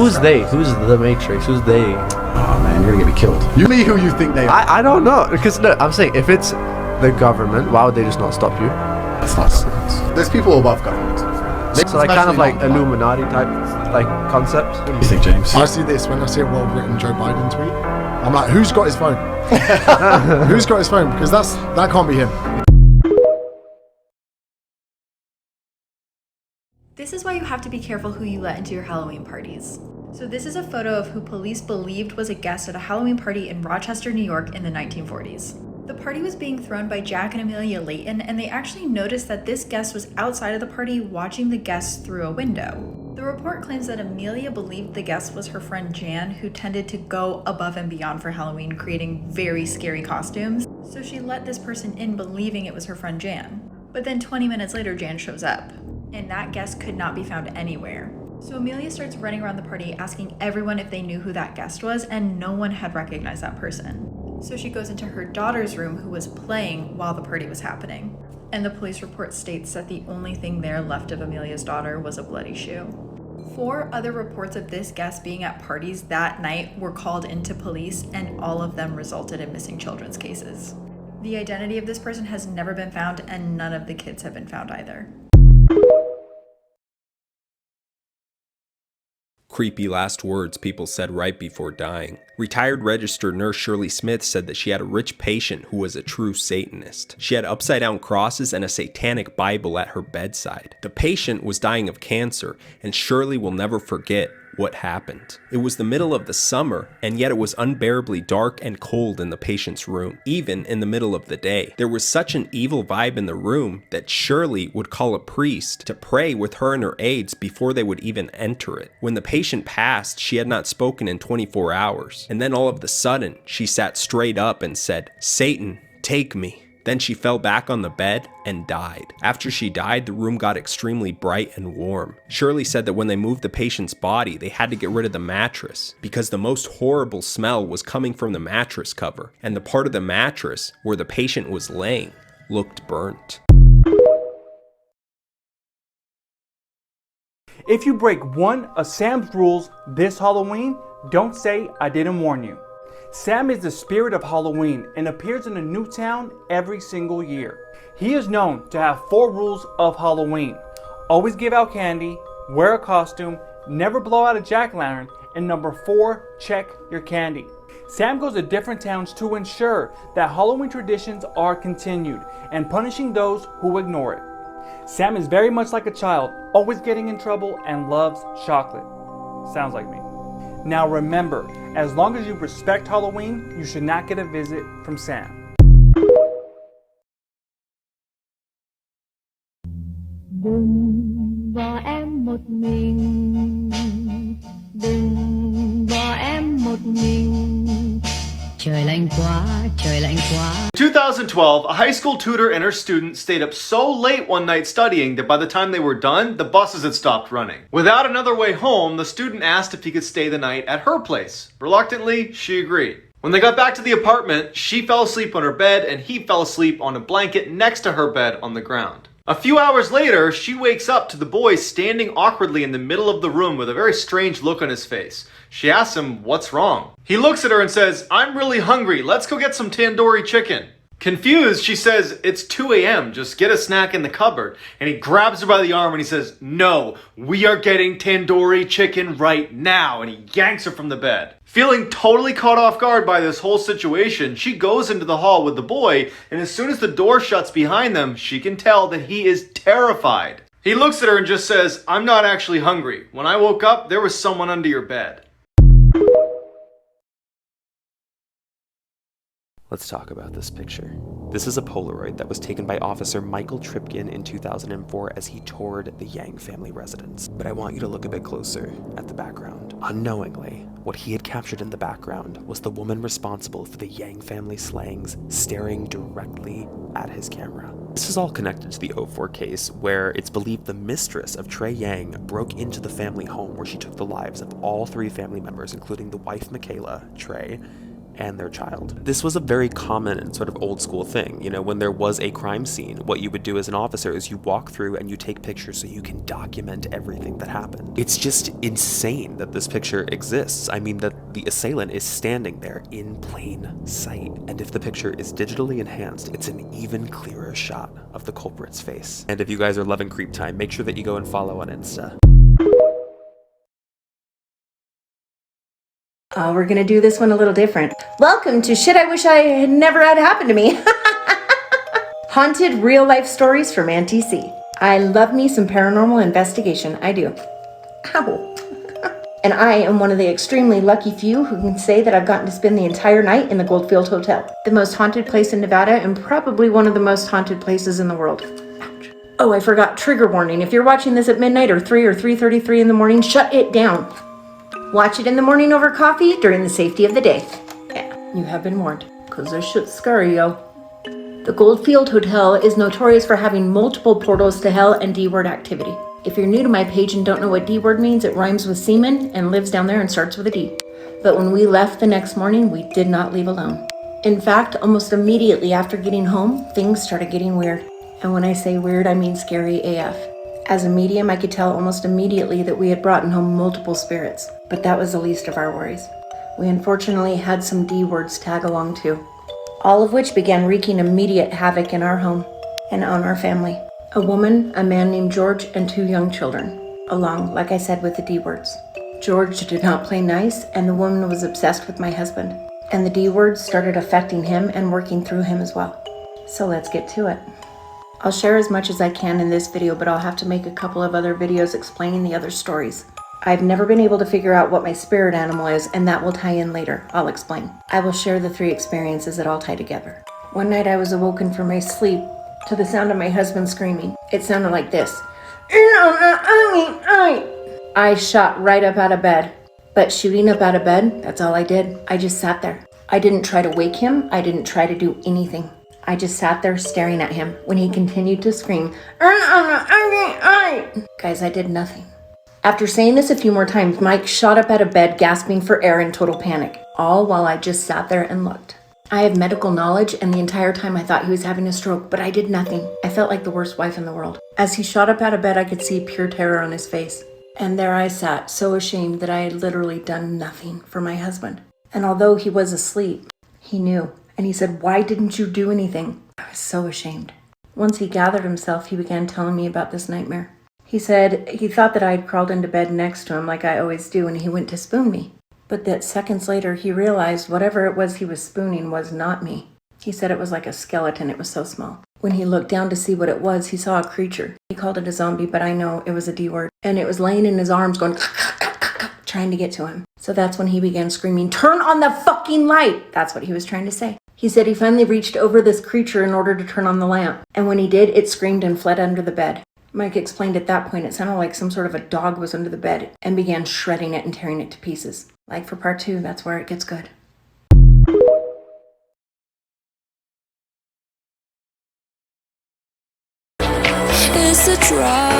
Who's they? Who's the Matrix? Who's they? Oh man, you're gonna get me killed. You me who you think they are. I don't know, because no, I'm saying if it's the government, why would they just not stop you? That's not sense. There's people above government. So like kind of like Illuminati type like concept. What do you think, James? I see this when I see a well-written Joe Biden tweet. I'm like, who's got his phone? Who's got his phone? Because that can't be him. This is why you have to be careful who you let into your Halloween parties. So this is a photo of who police believed was a guest at a Halloween party in Rochester, New York in the 1940s. The party was being thrown by Jack and Amelia Layton, and they actually noticed that this guest was outside of the party watching the guests through a window. The report claims that Amelia believed the guest was her friend Jan, who tended to go above and beyond for Halloween, creating very scary costumes. So she let this person in believing it was her friend Jan. But then 20 minutes later, Jan shows up, and that guest could not be found anywhere. So Amelia starts running around the party asking everyone if they knew who that guest was, and no one had recognized that person. So she goes into her daughter's room, who was playing while the party was happening. And the police report states that the only thing there left of Amelia's daughter was a bloody shoe. 4 other reports of this guest being at parties that night were called into police, and all of them resulted in missing children's cases. The identity of this person has never been found, and none of the kids have been found either. Creepy last words people said right before dying. Retired registered nurse Shirley Smith said that she had a rich patient who was a true Satanist. She had upside-down crosses and a satanic Bible at her bedside. The patient was dying of cancer, and Shirley will never forget what happened. It was the middle of the summer, and yet it was unbearably dark and cold in the patient's room, even in the middle of the day. There was such an evil vibe in the room that Shirley would call a priest to pray with her and her aides before they would even enter it. When the patient passed, she had not spoken in 24 hours, and then all of a sudden, she sat straight up and said, "Satan, take me." Then she fell back on the bed and died. After she died, the room got extremely bright and warm. Shirley said that when they moved the patient's body, they had to get rid of the mattress because the most horrible smell was coming from the mattress cover, and the part of the mattress where the patient was laying looked burnt. If you break one of Sam's rules this Halloween, don't say I didn't warn you. Sam is the spirit of Halloween and appears in a new town every single year. He is known to have 4 rules of Halloween. Always give out candy, wear a costume, never blow out a jack-o'-lantern, and number 4, check your candy. Sam goes to different towns to ensure that Halloween traditions are continued and punishing those who ignore it. Sam is very much like a child, always getting in trouble and loves chocolate. Sounds like me. Now remember, as long as you respect Halloween, you should not get a visit from Sam. Đừng bỏ em một mình, đừng bỏ em một mình. Trời lạnh quá, trời lạnh quá. 2012, a high school tutor and her student stayed up so late one night studying that by the time they were done, the buses had stopped running. Without another way home, the student asked if he could stay the night at her place. Reluctantly, she agreed. When they got back to the apartment, she fell asleep on her bed and he fell asleep on a blanket next to her bed on the ground. A few hours later, she wakes up to the boy standing awkwardly in the middle of the room with a very strange look on his face. She asks him, "What's wrong?" He looks at her and says, "I'm really hungry. Let's go get some tandoori chicken." Confused, she says, "It's 2 a.m. Just get a snack in the cupboard." And he grabs her by the arm and he says, "No, we are getting tandoori chicken right now." And he yanks her from the bed. Feeling totally caught off guard by this whole situation, she goes into the hall with the boy, and as soon as the door shuts behind them, she can tell that he is terrified. He looks at her and just says, "I'm not actually hungry. When I woke up, there was someone under your bed." Let's talk about this picture. This is a Polaroid that was taken by Officer Michael Tripkin in 2004 as he toured the Yang family residence. But I want you to look a bit closer at the background. Unknowingly, what he had captured in the background was the woman responsible for the Yang family slayings staring directly at his camera. This is all connected to the 04 case, where it's believed the mistress of Trey Yang broke into the family home where she took the lives of all 3 family members, including the wife Michaela, Trey, and their child. This was a very common and sort of old school thing. You know, when there was a crime scene, what you would do as an officer is you walk through and you take pictures so you can document everything that happened. It's just insane that this picture exists. I mean, that the assailant is standing there in plain sight. And if the picture is digitally enhanced, it's an even clearer shot of the culprit's face. And if you guys are loving Creep Time, make sure that you go and follow on Insta. We're gonna do this one a little different. Welcome to Shit I Wish I Had Never Had Happen to Me. Haunted real life stories from Auntie C. I love me some paranormal investigation, I do. Ow. And I am one of the extremely lucky few who can say that I've gotten to spend the entire night in the Goldfield Hotel, the most haunted place in Nevada and probably one of the most haunted places in the world. Ouch. Oh, I forgot, trigger warning. If you're watching this at midnight or 3 or 3:33 in the morning, shut it down. Watch it in the morning over coffee during the safety of the day. Yeah, you have been warned, because this shit's scary, yo. The Goldfield Hotel is notorious for having multiple portals to hell and D-word activity. If you're new to my page and don't know what D-word means, it rhymes with semen and lives down there and starts with a D. But when we left the next morning, we did not leave alone. In fact, almost immediately after getting home, things started getting weird. And when I say weird, I mean scary AF. As a medium, I could tell almost immediately that we had brought home multiple spirits, but that was the least of our worries. We unfortunately had some D-words tag along too, all of which began wreaking immediate havoc in our home and on our family. A woman, a man named George, and 2 young children, along, like I said, with the D-words. George did not play nice, and the woman was obsessed with my husband, and the D-words started affecting him and working through him as well. So let's get to it. I'll share as much as I can in this video, but I'll have to make a couple of other videos explaining the other stories. I've never been able to figure out what my spirit animal is, and that will tie in later. I'll explain. I will share the 3 experiences that all tie together. One night I was awoken from my sleep to the sound of my husband screaming. It sounded like this. I shot right up out of bed. But shooting up out of bed, that's all I did. I just sat there. I didn't try to wake him. I didn't try to do anything. I just sat there staring at him when he continued to scream. Guys, I did nothing. After saying this a few more times, Mike shot up out of bed, gasping for air in total panic, all while I just sat there and looked. I have medical knowledge, and the entire time I thought he was having a stroke, but I did nothing. I felt like the worst wife in the world. As he shot up out of bed, I could see pure terror on his face. And there I sat, so ashamed that I had literally done nothing for my husband. And although he was asleep, he knew. And he said, "Why didn't you do anything?" I was so ashamed. Once he gathered himself, he began telling me about this nightmare. He said he thought that I had crawled into bed next to him like I always do, and he went to spoon me. But that seconds later, he realized whatever it was he was spooning was not me. He said it was like a skeleton. It was so small. When he looked down to see what it was, he saw a creature. He called it a zombie, but I know it was a D-word. And it was laying in his arms going, trying to get to him. So that's when he began screaming, "Turn on the fucking light!" That's what he was trying to say. He said he finally reached over this creature in order to turn on the lamp. And when he did, it screamed and fled under the bed. Mike explained at that point it sounded like some sort of a dog was under the bed and began shredding it and tearing it to pieces. Like for part 2, that's where it gets good. It's a drop.